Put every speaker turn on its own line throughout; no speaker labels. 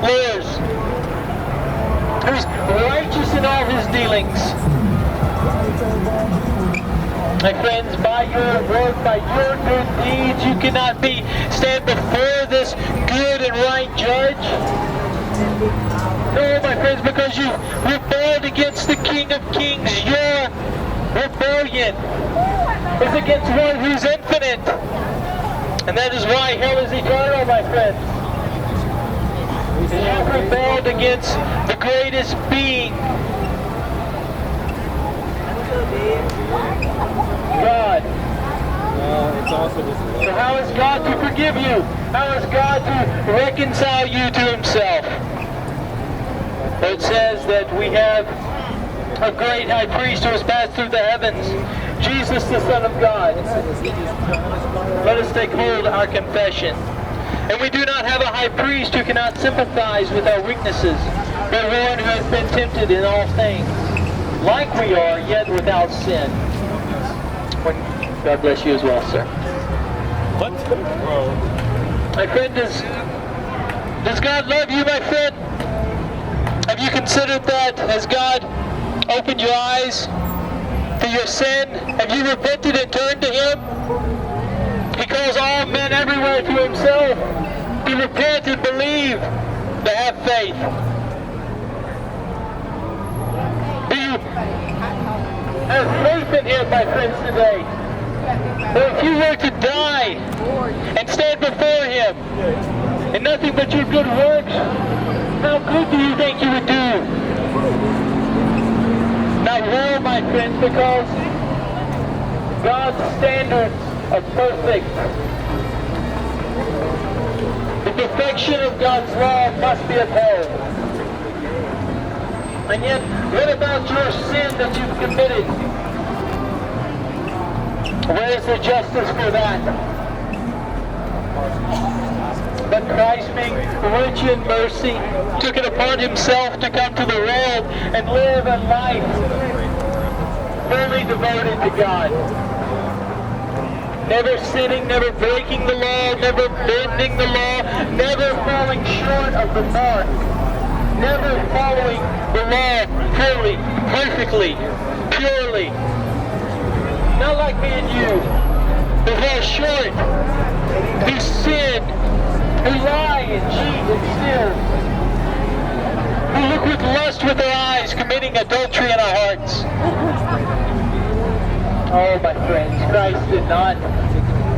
lawyers, who's righteous in all his dealings. My friends, by your work, by your good deeds, you cannot stand before this good and right judge. No, my friends, because you rebelled against the King of Kings. Your rebellion is against one who's infinite. And that is why hell is eternal, my friends. You rebelled against the greatest being, God. So how is God to forgive you? How is God to reconcile you to himself? Well, it says that we have a great high priest who has passed through the heavens, Jesus the Son of God. Let us take hold of our confession. And we do not have a high priest who cannot sympathize with our weaknesses, but one who has been tempted in all things, like we are, yet without sin. God bless you as well, sir.
What?
My friend, does God love you, my friend? Have you considered that? Has God opened your eyes to your sin? Have you repented and turned to him? He calls all men everywhere to himself to repent and believe, to have faith. Do you have faith in him, my friends, today? Or if you were to die and stand before him in nothing but your good works, how good do you think you would do? Not well, my friends, because God's standards are perfect. The perfection of God's law must be upheld. And yet, what about your sin that you've committed? Where is the justice for that? But Christ, being rich in mercy, took it upon himself to come to the world and live a life fully devoted to God. Never sinning, never breaking the law, never bending the law, never falling short of the mark, never following the law fully, perfectly, purely. Not like me and you, who fall short, who sin, who lie and cheat and steal, who look with lust with our eyes, committing adultery in our hearts. Oh, my friends, Christ did not.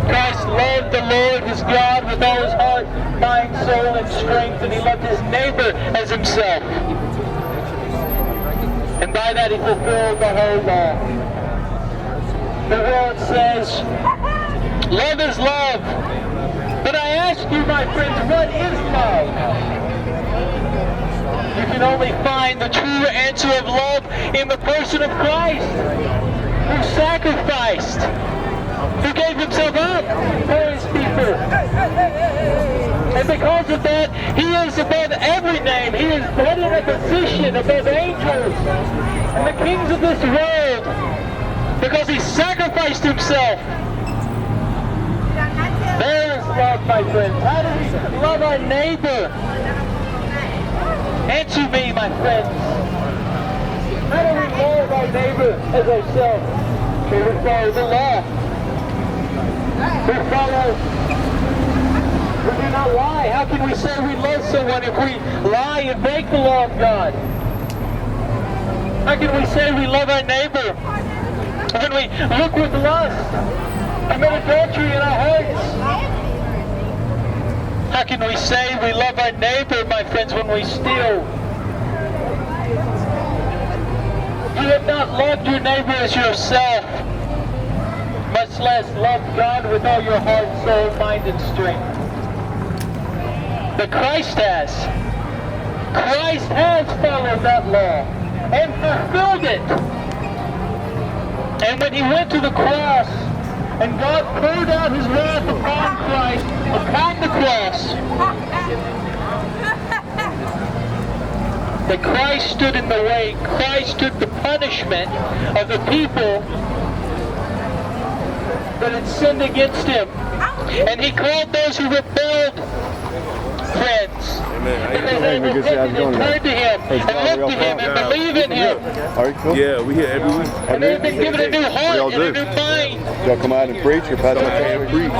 Christ loved the Lord his God with all his heart, mind, soul, and strength, and he loved his neighbor as himself. And by that he fulfilled the whole law. The world says, love is love. But I ask you, my friends, what is love? You can only find the true answer of love in the person of Christ, who sacrificed, who gave himself up for his people. And because of that, he is above every name. He is put in a position above angels and the kings of this world, because he sacrificed himself. There is love, my friends. How do we love our neighbor? Answer me, my friends. How do we love our neighbor as ourselves? We follow the law. We do not lie. How can we say we love someone if we lie and break the law of God? How can we say we love our neighbor when we look with lust, commit adultery in our hearts? How can we say we love our neighbor, my friends, when we steal? You have not loved your neighbor as yourself, much less love God with all your heart, soul, mind, and strength. But Christ has. Christ has followed that law and fulfilled it. And when he went to the cross, and God poured out his wrath upon Christ, upon the cross, that Christ stood in the way. Christ took the punishment of the people that had sinned against him. And he called those who rebelled friends.
Amen.
Because they repented and turned to Him and looked to Him and believe in Him.
All right, cool.
Yeah, we here every week.
And they've been given a new heart
Y'all
and a
do.
new mind.
Y'all come out and preach or pass
Come
out
out and preach.